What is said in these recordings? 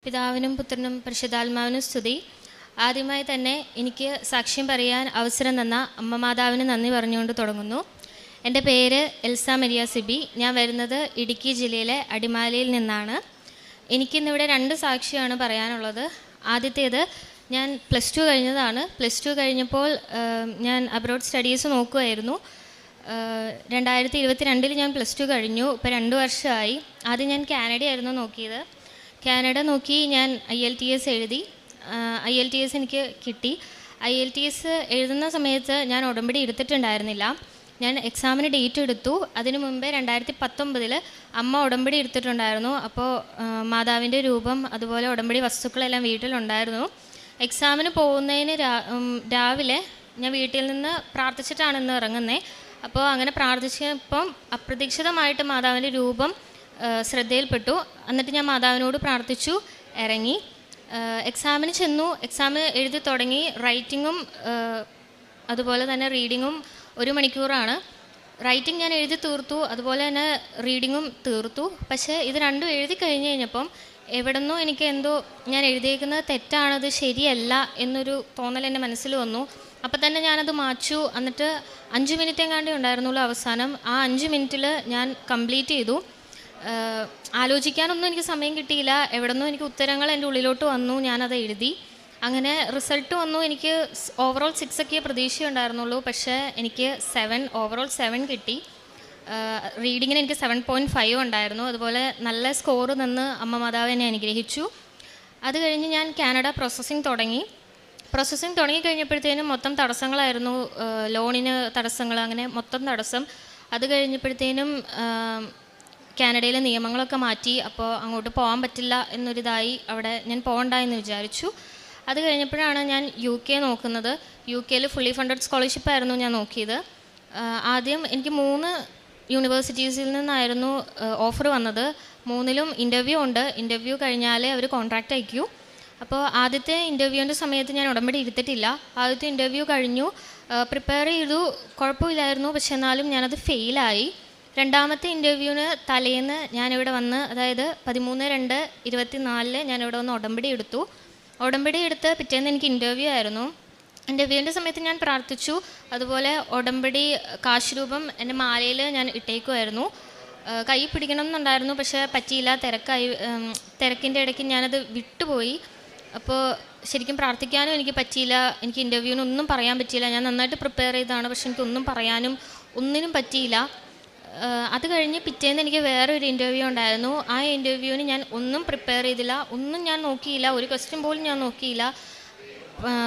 പിതാവിനും പുത്രനും പരിശുദ്ധാത്മാവിനും സ്തുതി. ആദ്യമായി തന്നെ എനിക്ക് സാക്ഷ്യം പറയാൻ അവസരം തന്ന അമ്മ മാതാവിന് നന്ദി പറഞ്ഞുകൊണ്ട് തുടങ്ങുന്നു. എൻ്റെ പേര് എൽസ മരിയ സിബി. ഞാൻ വരുന്നത് ഇടുക്കി ജില്ലയിലെ അടിമാലിയിൽ നിന്നാണ്. എനിക്കിന്നിവിടെ 2 സാക്ഷ്യമാണ് പറയാനുള്ളത്. ആദ്യത്തേത്, ഞാൻ +2 കഴിഞ്ഞതാണ്. +2 കഴിഞ്ഞപ്പോൾ ഞാൻ അബ്രോഡ് സ്റ്റഡീസ് നോക്കുമായിരുന്നു. 2022 ഞാൻ +2 കഴിഞ്ഞു. ഇപ്പോൾ 2 വർഷമായി. ആദ്യം ഞാൻ കാനഡയായിരുന്നു നോക്കിയത്. കാനഡ നോക്കി ഞാൻ IELTS എഴുതി. IELTS എനിക്ക് കിട്ടി. IELTS എഴുതുന്ന സമയത്ത് ഞാൻ ഉടമ്പടി എടുത്തിട്ടുണ്ടായിരുന്നില്ല. ഞാൻ എക്സാമിന് ഡേറ്റ് എടുത്തു. അതിനു മുമ്പേ 2019 അമ്മ ഉടമ്പടി എടുത്തിട്ടുണ്ടായിരുന്നു. അപ്പോൾ മാതാവിൻ്റെ രൂപം അതുപോലെ ഉടമ്പടി വസ്തുക്കളെല്ലാം വീട്ടിലുണ്ടായിരുന്നു. എക്സാമിന് പോകുന്നതിന് രാവിലെ ഞാൻ വീട്ടിൽ നിന്ന് പ്രാർത്ഥിച്ചിട്ടാണ് ഇന്ന് ഇറങ്ങുന്നത്. അപ്പോൾ അങ്ങനെ പ്രാർത്ഥിച്ചപ്പം അപ്രതീക്ഷിതമായിട്ട് മാതാവിൻ്റെ രൂപം ശ്രദ്ധയിൽപ്പെട്ടു. എന്നിട്ട് ഞാൻ മാതാവിനോട് പ്രാർത്ഥിച്ചു, ഇറങ്ങി. എക്സാമിന് ചെന്നു. എക്സാം എഴുതി തുടങ്ങി. റൈറ്റിങ്ങും അതുപോലെ തന്നെ റീഡിങ്ങും 1 മണിക്കൂറാണ്. റൈറ്റിംഗ് ഞാൻ എഴുതി തീർത്തു, അതുപോലെ തന്നെ റീഡിങ്ങും തീർത്തു. പക്ഷേ ഇത് രണ്ടും എഴുതി കഴിഞ്ഞ് കഴിഞ്ഞപ്പം എവിടെന്നോ എനിക്ക് എന്തോ ഞാൻ എഴുതിയേക്കുന്നത് തെറ്റാണത്, ശരിയല്ല എന്നൊരു തോന്നൽ എൻ്റെ മനസ്സിൽ വന്നു. അപ്പം തന്നെ ഞാനത് മാച്ചു. എന്നിട്ട് 5 മിനിറ്റ് എങ്ങാണ്ടേ ഉണ്ടായിരുന്നുള്ളൂ അവസാനം. ആ 5 മിനിറ്റിൽ ഞാൻ കംപ്ലീറ്റ് ചെയ്തു. ആലോചിക്കാനൊന്നും എനിക്ക് സമയം കിട്ടിയില്ല. എവിടെന്നോ എനിക്ക് ഉത്തരങ്ങൾ എൻ്റെ ഉള്ളിലോട്ട് വന്നു. ഞാനത് എഴുതി. അങ്ങനെ റിസൾട്ട് വന്നു. എനിക്ക് ഓവറോൾ 6 ഒക്കെ പ്രതീക്ഷയുണ്ടായിരുന്നുള്ളൂ. പക്ഷേ എനിക്ക് ഓവറോൾ 7 കിട്ടി. റീഡിങ്ങിന് എനിക്ക് 7.5 ഉണ്ടായിരുന്നു. അതുപോലെ നല്ല സ്കോർ നിന്ന് അമ്മ മാതാവ് എന്നെ അനുഗ്രഹിച്ചു. അത് കഴിഞ്ഞ് ഞാൻ കാനഡ പ്രോസസ്സിങ് തുടങ്ങി കഴിഞ്ഞപ്പോഴത്തേനും മൊത്തം തടസ്സങ്ങളായിരുന്നു. ലോണിന് തടസ്സങ്ങൾ, അങ്ങനെ മൊത്തം തടസ്സം. അത് കഴിഞ്ഞപ്പോഴത്തേനും കാനഡയിലെ നിയമങ്ങളൊക്കെ മാറ്റി. അപ്പോൾ അങ്ങോട്ട് പോകാൻ പറ്റില്ല എന്നൊരിതായി. അവിടെ ഞാൻ പോകണ്ട എന്ന് വിചാരിച്ചു. അത് കഴിഞ്ഞപ്പോഴാണ് ഞാൻ UK നോക്കുന്നത്. UK ഫുള്ളി ഫണ്ടഡ് സ്കോളർഷിപ്പായിരുന്നു ഞാൻ നോക്കിയത്. ആദ്യം എനിക്ക് 3 യൂണിവേഴ്സിറ്റീസിൽ നിന്നായിരുന്നു ഓഫർ വന്നത്. 3ലും ഇൻ്റർവ്യൂ ഉണ്ട്. ഇൻ്റർവ്യൂ കഴിഞ്ഞാലേ അവർ കോൺട്രാക്റ്റ് അയക്കൂ. അപ്പോൾ ആദ്യത്തെ ഇൻ്റർവ്യൂവിൻ്റെ സമയത്ത് ഞാൻ ഉടമ്പടി എടുത്തിട്ടില്ല. ആദ്യത്തെ ഇൻ്റർവ്യൂ കഴിഞ്ഞു, പ്രിപ്പയർ ചെയ്തു, കുഴപ്പമില്ലായിരുന്നു. പക്ഷെ എന്നാലും ഞാനത് ഫെയിലായി. രണ്ടാമത്തെ ഇൻ്റർവ്യൂവിന് തലേന്ന് ഞാനിവിടെ വന്ന്, അതായത് 13/2/24 ഞാനിവിടെ വന്ന് ഉടമ്പടി എടുത്ത് പിറ്റേന്ന് എനിക്ക് ഇൻ്റർവ്യൂ ആയിരുന്നു. ഇൻ്റർവ്യൂവിൻ്റെ സമയത്ത് ഞാൻ പ്രാർത്ഥിച്ചു. അതുപോലെ ഉടമ്പടി കാശ് രൂപം എൻ്റെ മാലയിൽ ഞാൻ ഇട്ടേക്കുമായിരുന്നു. കൈ പിടിക്കണം എന്നുണ്ടായിരുന്നു, പക്ഷേ പറ്റിയില്ല. തിരക്കിൻ്റെ ഇടയ്ക്ക് ഞാനത് വിട്ടുപോയി. അപ്പോൾ ശരിക്കും പ്രാർത്ഥിക്കാനും എനിക്ക് പറ്റിയില്ല. എനിക്ക് ഇൻ്റർവ്യൂവിനൊന്നും പറയാൻ പറ്റിയില്ല. ഞാൻ നന്നായിട്ട് പ്രിപ്പയർ ചെയ്തതാണ്, പക്ഷെ എനിക്കൊന്നും പറയാനും ഒന്നിനും പറ്റിയില്ല. അത് കഴിഞ്ഞ് പിറ്റേന്ന് എനിക്ക് വേറൊരു ഇൻ്റർവ്യൂ ഉണ്ടായിരുന്നു. ആ ഇൻ്റർവ്യൂവിന് ഞാൻ ഒന്നും പ്രിപ്പയർ ചെയ്തില്ല, ഒന്നും ഞാൻ നോക്കിയില്ല, ഒരു ക്വസ്റ്റ്യൻ പോലും ഞാൻ നോക്കിയില്ല.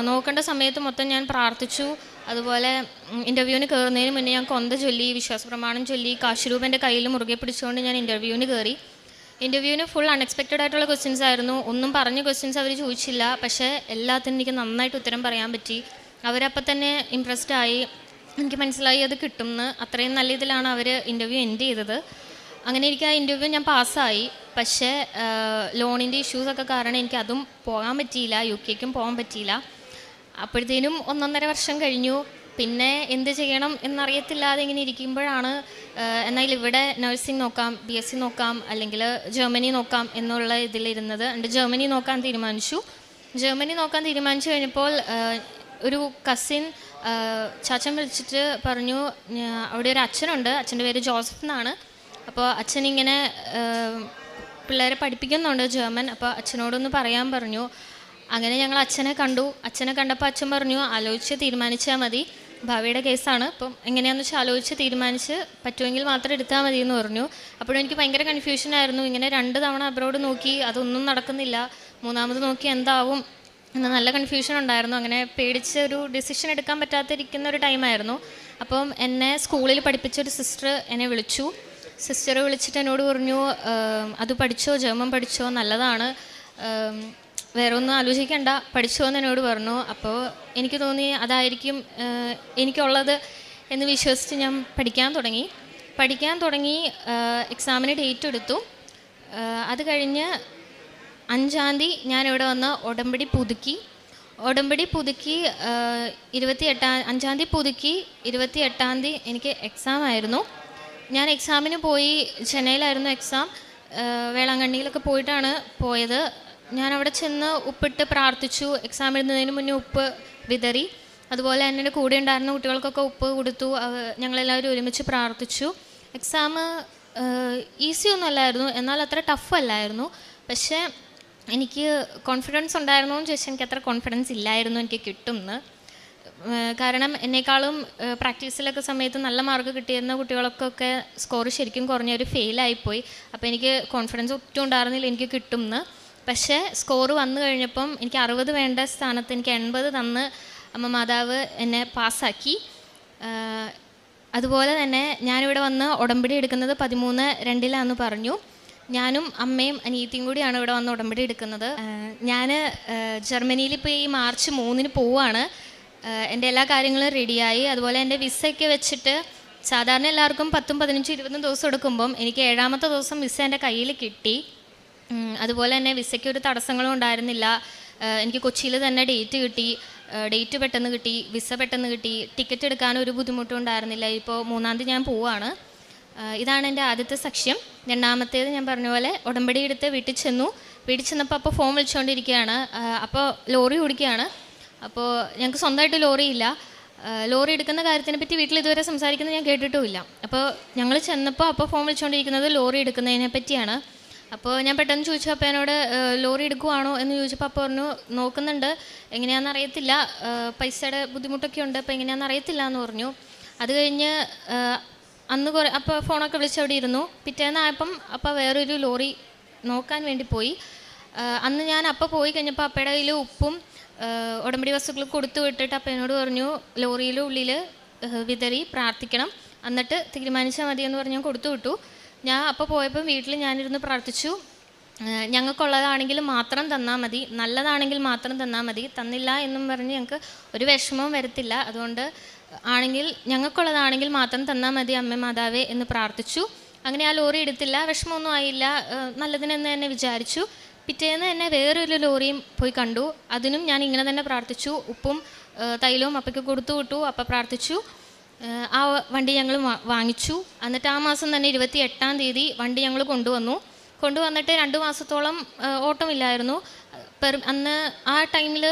നോക്കേണ്ട സമയത്ത് മൊത്തം ഞാൻ പ്രാർത്ഥിച്ചു. അതുപോലെ ഇൻ്റർവ്യൂവിന് കയറുന്നതിന് മുന്നേ ഞാൻ കൊന്ത ചൊല്ലി, വിശ്വാസപ്രമാണം ചൊല്ലി, കാശുരൂപൻ്റെ കയ്യിൽ മുറുകെ പിടിച്ചുകൊണ്ട് ഞാൻ ഇൻ്റർവ്യൂവിന് കയറി. ഇൻ്റർവ്യൂവിന് ഫുൾ അൺഎക്സ്പെക്റ്റഡ് ആയിട്ടുള്ള ക്വസ്റ്റ്യൻസ് ആയിരുന്നു. ഒന്നും പറഞ്ഞ ക്വസ്റ്റ്യൻസ് അവർ ചോദിച്ചില്ല, പക്ഷേ എല്ലാത്തിനും എനിക്ക് നന്നായിട്ട് ഉത്തരം പറയാൻ പറ്റി. അവരപ്പം തന്നെ ഇംപ്രസ്ഡ് ആയി. എനിക്ക് മനസ്സിലായി അത് കിട്ടുമെന്ന്. അത്രയും നല്ല ഇതിലാണ് അവർ ഇൻ്റർവ്യൂ എൻഡ് ചെയ്തത്. അങ്ങനെ എനിക്ക് ആ ഇൻ്റർവ്യൂ ഞാൻ പാസ്സായി. പക്ഷേ ലോണിൻ്റെ ഇഷ്യൂസൊക്കെ കാരണം എനിക്ക് അതും പോകാൻ പറ്റിയില്ല, UK പോകാൻ പറ്റിയില്ല. അപ്പോഴത്തേനും 1.5 വർഷം കഴിഞ്ഞു. പിന്നെ എന്ത് ചെയ്യണം എന്നറിയത്തില്ലാതെ ഇങ്ങനെ ഇരിക്കുമ്പോഴാണ് എന്നാൽ ഇവിടെ നഴ്സിംഗ് നോക്കാം, BSc നോക്കാം, അല്ലെങ്കിൽ ജർമ്മനി നോക്കാം എന്നുള്ള ഇതിലിരുന്നത്. എൻ്റെ ജർമ്മനി നോക്കാൻ തീരുമാനിച്ചു കഴിഞ്ഞപ്പോൾ ഒരു കസിൻ ചാച്ചൻ വിളിച്ചിട്ട് പറഞ്ഞു, അവിടെ ഒരു അച്ഛനുണ്ട്, അച്ഛൻ്റെ പേര് ജോസഫ് എന്നാണ്. അപ്പോൾ അച്ഛൻ ഇങ്ങനെ പിള്ളേരെ പഠിപ്പിക്കുന്നുണ്ട് ജർമ്മൻ. അപ്പോൾ അച്ഛനോടൊന്ന് പറയാൻ പറഞ്ഞു. അങ്ങനെ ഞങ്ങൾ അച്ഛനെ കണ്ടപ്പോൾ അച്ഛൻ പറഞ്ഞു, ആലോചിച്ച് തീരുമാനിച്ചാൽ മതി, ഭാവിയുടെ കേസാണ്, അപ്പം എങ്ങനെയാണെന്ന് വെച്ചാൽ ആലോചിച്ച് തീരുമാനിച്ച് പറ്റുമെങ്കിൽ മാത്രം എടുത്താൽ മതി എന്ന് പറഞ്ഞു. അപ്പോഴും എനിക്ക് ഭയങ്കര കൺഫ്യൂഷനായിരുന്നു. ഇങ്ങനെ 2 തവണ അബ്രോഡ് നോക്കി, അതൊന്നും നടക്കുന്നില്ല. 3ാമത് നോക്കി എന്താവും എന്ന നല്ല കൺഫ്യൂഷൻ ഉണ്ടായിരുന്നു. അങ്ങനെ പേടിച്ച് ഒരു ഡിസിഷൻ എടുക്കാൻ പറ്റാതിരിക്കുന്ന ഒരു ടൈമായിരുന്നു. അപ്പം എന്നെ സ്കൂളിൽ പഠിപ്പിച്ചൊരു സിസ്റ്റർ എന്നെ വിളിച്ചു. സിസ്റ്റർ വിളിച്ചിട്ട് എന്നോട് പറഞ്ഞു, അത് പഠിച്ചോ, ജർമ്മൻ പഠിച്ചോ, നല്ലതാണ്, വേറെ ഒന്നും ആലോചിക്കണ്ട, പഠിച്ചോ എന്ന് എന്നോട് പറഞ്ഞു. അപ്പോൾ എനിക്ക് തോന്നി അതായിരിക്കും എനിക്കുള്ളത് എന്ന് വിശ്വസിച്ച് ഞാൻ പഠിക്കാൻ തുടങ്ങി. എക്സാമിന് ഡേറ്റ് എടുത്തു. അത് കഴിഞ്ഞ് 5-ാം തീയതി ഞാനിവിടെ വന്ന് ഉടമ്പടി പുതുക്കി. 5-ാം തീയതി പുതുക്കി. 28-ാം തീയതി എനിക്ക് എക്സാം ആയിരുന്നു. ഞാൻ എക്സാമിന് പോയി. ചെന്നൈയിലായിരുന്നു എക്സാം. വേളാങ്കണ്ണിയിലൊക്കെ പോയിട്ടാണ് പോയത്. ഞാൻ അവിടെ ചെന്ന് ഉപ്പിട്ട് പ്രാർത്ഥിച്ചു. എക്സാം എഴുതുന്നതിന് മുന്നേ ഉപ്പ് വിതറി. അതുപോലെ എൻ്റെ കൂടെ ഉണ്ടായിരുന്ന കുട്ടികൾക്കൊക്കെ ഉപ്പ് കൊടുത്തു. ഞങ്ങളെല്ലാവരും ഒരുമിച്ച് പ്രാർത്ഥിച്ചു. എക്സാം ഈസി ഒന്നും അല്ലായിരുന്നു, എന്നാൽ അത്ര ടഫ് അല്ലായിരുന്നു. പക്ഷേ എനിക്ക് കോൺഫിഡൻസ് ഉണ്ടായിരുന്നോ എന്ന് ചോദിച്ചാൽ എനിക്ക് അത്ര കോൺഫിഡൻസ് ഇല്ലായിരുന്നു എനിക്ക് കിട്ടുമെന്ന്. കാരണം എന്നേക്കാളും പ്രാക്ടീസിലൊക്കെ സമയത്ത് നല്ല മാർക്ക് കിട്ടിയിരുന്ന കുട്ടികൾക്കൊക്കെ സ്കോർ ശരിക്കും കുറഞ്ഞൊരു ഫെയിലായിപ്പോയി. അപ്പോൾ എനിക്ക് കോൺഫിഡൻസ് ഒട്ടും ഉണ്ടായിരുന്നില്ല എനിക്ക് കിട്ടുമെന്ന്. പക്ഷേ സ്കോർ വന്നു കഴിഞ്ഞപ്പം എനിക്ക് 60 വേണ്ട സ്ഥാനത്ത് എനിക്ക് 80 തന്ന് അമ്മ മാതാവ് എന്നെ പാസ്സാക്കി. അതുപോലെ തന്നെ ഞാനിവിടെ വന്ന് ഉടമ്പടി എടുക്കുന്നത് 13/2 പറഞ്ഞു. ഞാനും അമ്മയും അനിയത്തിയും കൂടിയാണ് ഇവിടെ വന്ന് ഉടമ്പടി എടുക്കുന്നത്. ഞാൻ ജർമ്മനിയിൽ ഇപ്പോൾ ഈ മാർച്ച് 3 പോവുകയാണ്. എൻ്റെ എല്ലാ കാര്യങ്ങളും റെഡിയായി. അതുപോലെ എൻ്റെ വിസയൊക്കെ വെച്ചിട്ട് സാധാരണ എല്ലാവർക്കും 10, 15, 20 ദിവസം എടുക്കുമ്പം എനിക്ക് 7ാമത്തെ ദിവസം വിസ എൻ്റെ കയ്യിൽ കിട്ടി. അതുപോലെ തന്നെ വിസയ്ക്ക് ഒരു തടസ്സങ്ങളും ഉണ്ടായിരുന്നില്ല. എനിക്ക് കൊച്ചിയിൽ തന്നെ ഡേറ്റ് കിട്ടി. ഡേറ്റ് പെട്ടെന്ന് കിട്ടി, വിസ പെട്ടെന്ന് കിട്ടി. ടിക്കറ്റ് എടുക്കാനൊരു ബുദ്ധിമുട്ടും ഉണ്ടായിരുന്നില്ല. ഇപ്പോൾ 3-ാം തീയതി ഞാൻ പോവുകയാണ്. ഇതാണ് എൻ്റെ ആദ്യത്തെ സാക്ഷ്യം. രണ്ടാമത്തേത് ഞാൻ പറഞ്ഞ പോലെ ഉടമ്പടി എടുത്ത് വീട്ടിൽ ചെന്നപ്പോൾ അപ്പോൾ ഫോൺ വിളിച്ചുകൊണ്ടിരിക്കുകയാണ്. അപ്പോൾ ലോറി ഓടിക്കുകയാണ്. അപ്പോൾ ഞങ്ങൾക്ക് സ്വന്തമായിട്ട് ലോറിയില്ല. ലോറി എടുക്കുന്ന കാര്യത്തിനെ പറ്റി വീട്ടിൽ ഇതുവരെ സംസാരിക്കുന്നത് ഞാൻ കേട്ടിട്ടുമില്ല. അപ്പോൾ ഞങ്ങൾ ചെന്നപ്പോൾ അപ്പോൾ ഫോൺ വിളിച്ചുകൊണ്ടിരിക്കുന്നത് ലോറി എടുക്കുന്നതിനെ പറ്റിയാണ്. അപ്പോൾ ഞാൻ പെട്ടെന്ന് ചോദിച്ചു, അപ്പോൾ എന്നോട് ലോറി എടുക്കുവാണോ എന്ന് ചോദിച്ചപ്പോൾ അപ്പോൾ പറഞ്ഞു നോക്കുന്നുണ്ട്, എങ്ങനെയാണെന്ന് അറിയത്തില്ല, പൈസയുടെ ബുദ്ധിമുട്ടൊക്കെ ഉണ്ട്, അപ്പോൾ എങ്ങനെയാണെന്ന് അറിയത്തില്ല എന്ന് പറഞ്ഞു. അത് കഴിഞ്ഞ് അന്ന് അപ്പോൾ ഫോണൊക്കെ വിളിച്ച് അവിടെ ഇരുന്നു. പിറ്റേന്നായപ്പം അപ്പോൾ വേറൊരു ലോറി നോക്കാൻ വേണ്ടി പോയി. അന്ന് ഞാൻ അപ്പോൾ പോയി കഴിഞ്ഞപ്പോൾ അപ്പയുടെ കയ്യിൽ ഉപ്പും ഉടമ്പടി വസ്തുക്കൾ കൊടുത്തു വിട്ടിട്ട് അപ്പം എന്നോട് പറഞ്ഞു ലോറിയിൽ ഉള്ളിൽ വിതറി പ്രാർത്ഥിക്കണം, എന്നിട്ട് തീരുമാനിച്ചാൽ മതി എന്ന് പറഞ്ഞ് ഞാൻ കൊടുത്തു വിട്ടു. ഞാൻ അപ്പോൾ പോയപ്പോൾ വീട്ടിൽ ഞാനിരുന്ന് പ്രാർത്ഥിച്ചു. ഞങ്ങൾക്കുള്ളതാണെങ്കിൽ മാത്രം തന്നാൽ മതി, നല്ലതാണെങ്കിൽ മാത്രം തന്നാൽ മതി, തന്നില്ല എന്നും പറഞ്ഞ് ഞങ്ങൾക്ക് ഒരു വിഷമവും വരത്തില്ല. അതുകൊണ്ട് ആണെങ്കിൽ ഞങ്ങൾക്കുള്ളതാണെങ്കിൽ മാത്രം തന്നാൽ മതി അമ്മ മാതാവേ എന്ന് പ്രാർത്ഥിച്ചു. അങ്ങനെ ആ ലോറി എടുത്തില്ല. വിഷമമൊന്നും ആയില്ല, നല്ലതിനെന്ന് തന്നെ വിചാരിച്ചു. പിറ്റേന്ന് തന്നെ വേറൊരു ലോറിയും പോയി കണ്ടു. അതിനും ഞാൻ ഇങ്ങനെ തന്നെ പ്രാർത്ഥിച്ചു. ഉപ്പും തൈലവും അപ്പയ്ക്ക് കൊടുത്തു വിട്ടു. അപ്പം പ്രാർത്ഥിച്ചു. ആ വണ്ടി ഞങ്ങൾ വാങ്ങിച്ചു. എന്നിട്ട് ആ മാസം തന്നെ 28-ാം തീയതി വണ്ടി ഞങ്ങൾ കൊണ്ടുവന്നിട്ട് 2 മാസത്തോളം ഓട്ടമില്ലായിരുന്നു. അന്ന് ആ ടൈമിൽ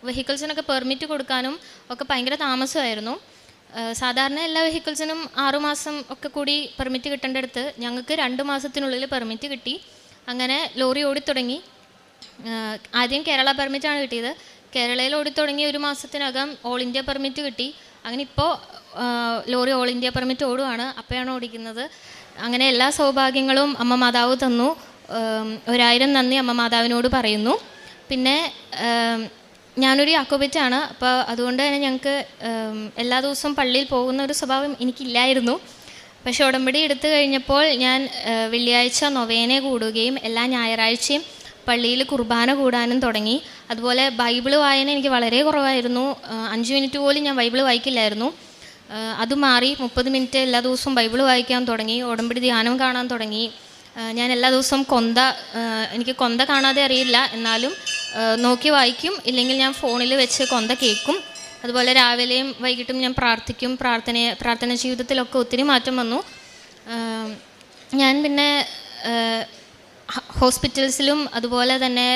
വെഹിക്കിൾസിനൊക്കെ പെർമിറ്റ് കൊടുക്കാനും ഒക്കെ ഭയങ്കര താമസമായിരുന്നു. സാധാരണ എല്ലാ വെഹിക്കിൾസിനും 6 മാസം ഒക്കെ കൂടി പെർമിറ്റ് കിട്ടേണ്ടടുത്ത് ഞങ്ങൾക്ക് 2 മാസത്തിനുള്ളിൽ പെർമിറ്റ് കിട്ടി. അങ്ങനെ ലോറി ഓടിത്തുടങ്ങി. ആദ്യം കേരള പെർമിറ്റാണ് കിട്ടിയത്. കേരളയിൽ ഓടിത്തുടങ്ങി 1 മാസത്തിനകം ഓൾ ഇന്ത്യ പെർമിറ്റ് കിട്ടി. അങ്ങനെ ഇപ്പോൾ ലോറി ഓൾ ഇന്ത്യ പെർമിറ്റ് ഓടുകയാണ്. അപ്പോഴാണ് ഓടിക്കുന്നത്. അങ്ങനെ എല്ലാ സൗഭാഗ്യങ്ങളും അമ്മ മാതാവ് തന്നു. 1000 നന്ദി അമ്മ മാതാവിനോട് പറയുന്നു. പിന്നെ ഞാനൊരു യാക്കോബറ്റാണ്. അപ്പോൾ അതുകൊണ്ട് തന്നെ ഞങ്ങൾക്ക് എല്ലാ ദിവസവും പള്ളിയിൽ പോകുന്ന ഒരു സ്വഭാവം എനിക്കില്ലായിരുന്നു. പക്ഷേ ഉടമ്പടി എടുത്തു കഴിഞ്ഞപ്പോൾ ഞാൻ വെള്ളിയാഴ്ച നൊവേന കൂടുകയും എല്ലാ ഞായറാഴ്ചയും പള്ളിയിൽ കുർബാന കൂടാനും തുടങ്ങി. അതുപോലെ ബൈബിൾ വായന എനിക്ക് വളരെ കുറവായിരുന്നു. 5 മിനിറ്റ് പോലും ഞാൻ ബൈബിൾ വായിക്കില്ലായിരുന്നു. അത് മാറി 30 മിനിറ്റ് എല്ലാ ദിവസവും ബൈബിൾ വായിക്കാൻ തുടങ്ങി. ഉടമ്പടി ധ്യാനം കാണാൻ തുടങ്ങി. ഞാൻ എല്ലാ ദിവസവും എനിക്ക് കൊന്ത കാണാതെ അറിയില്ല, എന്നാലും നോക്കി വായിക്കും. ഇല്ലെങ്കിൽ ഞാൻ ഫോണിൽ വെച്ച് കൊന്ത കേൾക്കും. അതുപോലെ രാവിലെയും വൈകിട്ടും ഞാൻ പ്രാർത്ഥിക്കും. പ്രാർത്ഥന ജീവിതത്തിലൊക്കെ ഒത്തിരി മാറ്റം വന്നു. ഞാൻ പിന്നെ ഹോസ്പിറ്റൽസിലും അതുപോലെ തന്നെ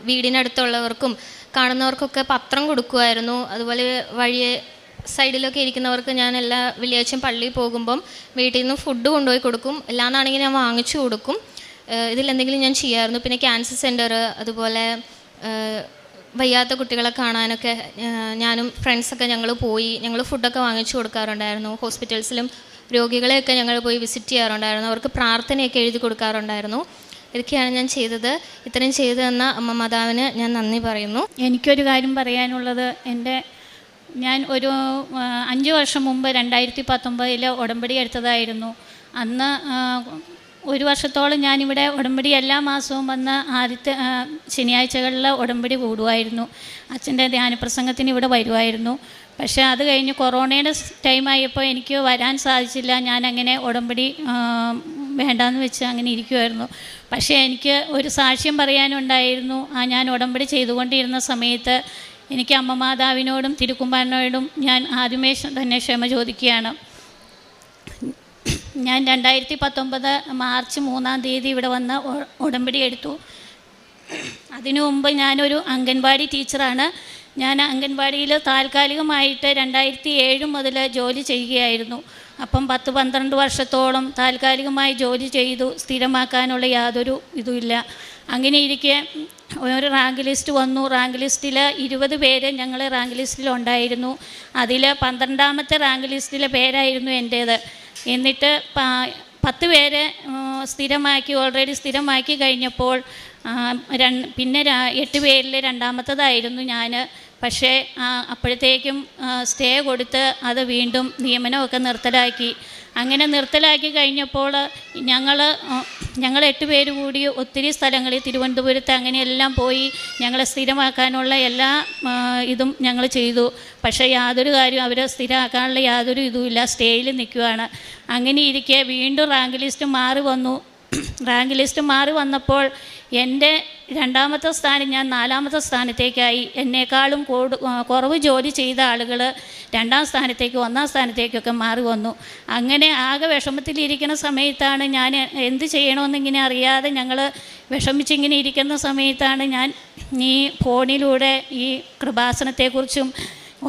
വീടിനടുത്തുള്ളവർക്കും കാണുന്നവർക്കൊക്കെ പത്രം കൊടുക്കുമായിരുന്നു. അതുപോലെ വഴിയെ സൈഡിലൊക്കെ ഇരിക്കുന്നവർക്ക് ഞാൻ എല്ലാ വെള്ളിയാഴ്ചയും പള്ളിയിൽ പോകുമ്പം വീട്ടിൽ നിന്ന് ഫുഡ് കൊണ്ടുപോയി കൊടുക്കും. എല്ലാന്നാണെങ്കിൽ ഞാൻ വാങ്ങിച്ചു കൊടുക്കും. ഇതിലെന്തെങ്കിലും ഞാൻ ചെയ്യാമായിരുന്നു. പിന്നെ ക്യാൻസർ സെൻറ്റർ, അതുപോലെ വയ്യാത്ത കുട്ടികളെ കാണാനൊക്കെ ഞാനും ഫ്രണ്ട്സൊക്കെ ഞങ്ങൾ ഫുഡൊക്കെ വാങ്ങിച്ചു കൊടുക്കാറുണ്ടായിരുന്നു. ഹോസ്പിറ്റൽസിലും രോഗികളെയൊക്കെ ഞങ്ങൾ പോയി വിസിറ്റ് ചെയ്യാറുണ്ടായിരുന്നു. അവർക്ക് പ്രാർത്ഥനയൊക്കെ എഴുതി കൊടുക്കാറുണ്ടായിരുന്നു. ഇതൊക്കെയാണ് ഞാൻ ചെയ്തത്. ഇത്രയും ചെയ്തു തന്ന അമ്മ മാതാവിന് ഞാൻ നന്ദി പറയുന്നു. എനിക്കൊരു കാര്യം പറയാനുള്ളത്, ഞാൻ ഒരു 5 വർഷം മുമ്പ് 2019 ഉടമ്പടി എടുത്തതായിരുന്നു. അന്ന് 1 വർഷത്തോളം ഞാനിവിടെ ഉടമ്പടി എല്ലാ മാസവും വന്ന് ആദ്യത്തെ ശനിയാഴ്ചകളിൽ ഉടമ്പടി കൂടുമായിരുന്നു. അച്ഛൻ്റെ ധ്യാനപ്രസംഗത്തിന് ഇവിടെ വരുമായിരുന്നു. പക്ഷേ അത് കഴിഞ്ഞ് കൊറോണയുടെ ടൈമായപ്പോൾ എനിക്ക് വരാൻ സാധിച്ചില്ല. ഞാനങ്ങനെ ഉടമ്പടി വേണ്ടാന്ന് വെച്ച് അങ്ങനെ ഇരിക്കുമായിരുന്നു. പക്ഷേ എനിക്ക് ഒരു സാക്ഷ്യം പറയാനുണ്ടായിരുന്നു. ഞാൻ ഉടമ്പടി ചെയ്തുകൊണ്ടിരുന്ന സമയത്ത് എനിക്ക് അമ്മ മാതാവിനോടും തിരുക്കുമ്പാരനോടും ഞാൻ ആദ്യമേ തന്നെ ക്ഷമ ചോദിക്കുകയാണ്. ഞാൻ 2019 മാർച്ച് 3-ാം തീയതി ഇവിടെ വന്ന് ഉടമ്പടി എടുത്തു. അതിനു മുമ്പ് ഞാനൊരു അംഗൻവാടി ടീച്ചറാണ്. ഞാൻ അംഗൻവാടിയിൽ താൽക്കാലികമായിട്ട് 2007 മുതൽ ജോലി ചെയ്യുകയായിരുന്നു. അപ്പം 10-12 വർഷത്തോളം താൽക്കാലികമായി ജോലി ചെയ്തു. സ്ഥിരമാക്കാനുള്ള യാതൊരു ഇതുമില്ല. അങ്ങനെ ഇരിക്കെ ഒരു റാങ്ക് ലിസ്റ്റ് വന്നു. റാങ്ക് ലിസ്റ്റിൽ 20 പേര് ഞങ്ങൾ റാങ്ക് ലിസ്റ്റിലുണ്ടായിരുന്നു. അതിൽ 12ാമത്തെ റാങ്ക് ലിസ്റ്റിലെ പേരായിരുന്നു എൻ്റേത്. എന്നിട്ട് 10 പേരെ ഓൾറെഡി സ്ഥിരമാക്കി കഴിഞ്ഞപ്പോൾ പിന്നെ 8 പേരിൽ രണ്ടാമത്തതായിരുന്നു ഞാൻ. പക്ഷേ അപ്പോഴത്തേക്കും സ്റ്റേ കൊടുത്ത് അത് വീണ്ടും നിയമനമൊക്കെ നിർത്തലാക്കി. അങ്ങനെ നിർത്തലാക്കി കഴിഞ്ഞപ്പോൾ ഞങ്ങൾ 8 പേര് കൂടി ഒത്തിരി സ്ഥലങ്ങളിൽ തിരുവനന്തപുരത്ത് അങ്ങനെയെല്ലാം പോയി ഞങ്ങളെ സ്ഥിരമാക്കാനുള്ള എല്ലാ ഇതും ഞങ്ങൾ ചെയ്തു. പക്ഷേ യാതൊരു കാര്യം അവരെ സ്ഥിരമാക്കാനുള്ള യാതൊരു ഇതുമില്ല, സ്റ്റേയിൽ നിൽക്കുകയാണ്. അങ്ങനെ ഇരിക്കെ വീണ്ടും റാങ്ക് ലിസ്റ്റ് മാറി വന്നു. റാങ്ക് ലിസ്റ്റ് മാറി വന്നപ്പോൾ എൻ്റെ 2ാമത്തെ സ്ഥാനം ഞാൻ 4ാമത്തെ സ്ഥാനത്തേക്കായി. എന്നേക്കാളും കുറവ് ജോലി ചെയ്ത ആളുകൾ 2ാം സ്ഥാനത്തേക്ക് 1ാം സ്ഥാനത്തേക്കൊക്കെ മാറി വന്നു. അങ്ങനെ ആകെ വിഷമത്തിലിരിക്കുന്ന സമയത്താണ് ഞാൻ എന്ത് ചെയ്യണമെന്നിങ്ങനെ അറിയാതെ ഞങ്ങൾ വിഷമിച്ചിങ്ങനെ ഇരിക്കുന്ന സമയത്താണ് ഞാൻ ഈ ഫോണിലൂടെ ഈ കൃപാസനത്തെക്കുറിച്ചും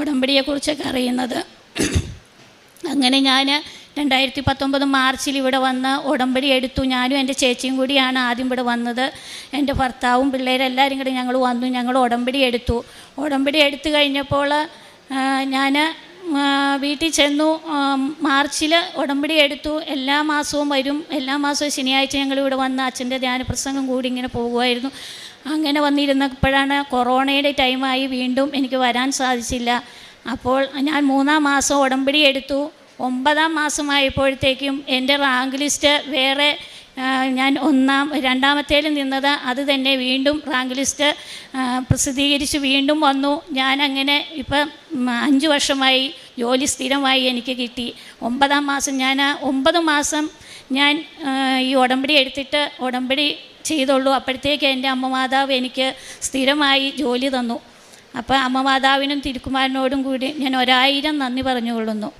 ഉടമ്പടിയെക്കുറിച്ചൊക്കെ അറിയുന്നത്. അങ്ങനെ ഞാൻ 2019 മാർച്ചിൽ ഇവിടെ വന്ന് ഉടമ്പടി എടുത്തു. ഞാനും എൻ്റെ ചേച്ചിയും കൂടിയാണ് ആദ്യം ഇവിടെ വന്നത്. എൻ്റെ ഭർത്താവും പിള്ളേരെല്ലാവരും കൂടി ഞങ്ങൾ വന്നു. ഞങ്ങൾ ഉടമ്പടി എടുത്തു. ഉടമ്പടി എടുത്തു കഴിഞ്ഞപ്പോൾ ഞാൻ വീട്ടിൽ ചെന്നു. മാർച്ചിൽ ഉടമ്പടി എടുത്തു. എല്ലാ മാസവും വരും. എല്ലാ മാസവും ശനിയാഴ്ച ഞങ്ങളിവിടെ വന്ന് അച്ഛൻ്റെ ധ്യാനപ്രസംഗം കൂടി ഇങ്ങനെ പോകുമായിരുന്നു. അങ്ങനെ വന്നിരുന്നപ്പോഴാണ് കൊറോണയുടെ ടൈമായി. വീണ്ടും എനിക്ക് വരാൻ സാധിച്ചില്ല. അപ്പോൾ ഞാൻ 3ാം മാസം ഉടമ്പടി എടുത്തു. 9ാം മാസമായപ്പോഴത്തേക്കും എൻ്റെ റാങ്ക് ലിസ്റ്റ് വേറെ, ഞാൻ 2ാമത്തേൽ നിന്നത് അത് തന്നെ വീണ്ടും റാങ്ക് ലിസ്റ്റ് പ്രസിദ്ധീകരിച്ച് വീണ്ടും വന്നു. ഞാനങ്ങനെ ഇപ്പം 5 വർഷമായി ജോലി സ്ഥിരമായി എനിക്ക് കിട്ടി. 9ാം മാസം 9 മാസം ഞാൻ ഈ ഉടമ്പടി എടുത്തിട്ട് ഉടമ്പടി ചെയ്തുള്ളൂ. അപ്പോഴത്തേക്ക് എൻ്റെ അമ്മ മാതാവ് എനിക്ക് സ്ഥിരമായി ജോലി തന്നു. അപ്പോൾ അമ്മ മാതാവിനും തിരുക്കുമാരനോടും കൂടി ഞാൻ 1000 നന്ദി പറഞ്ഞുകൊള്ളുന്നു.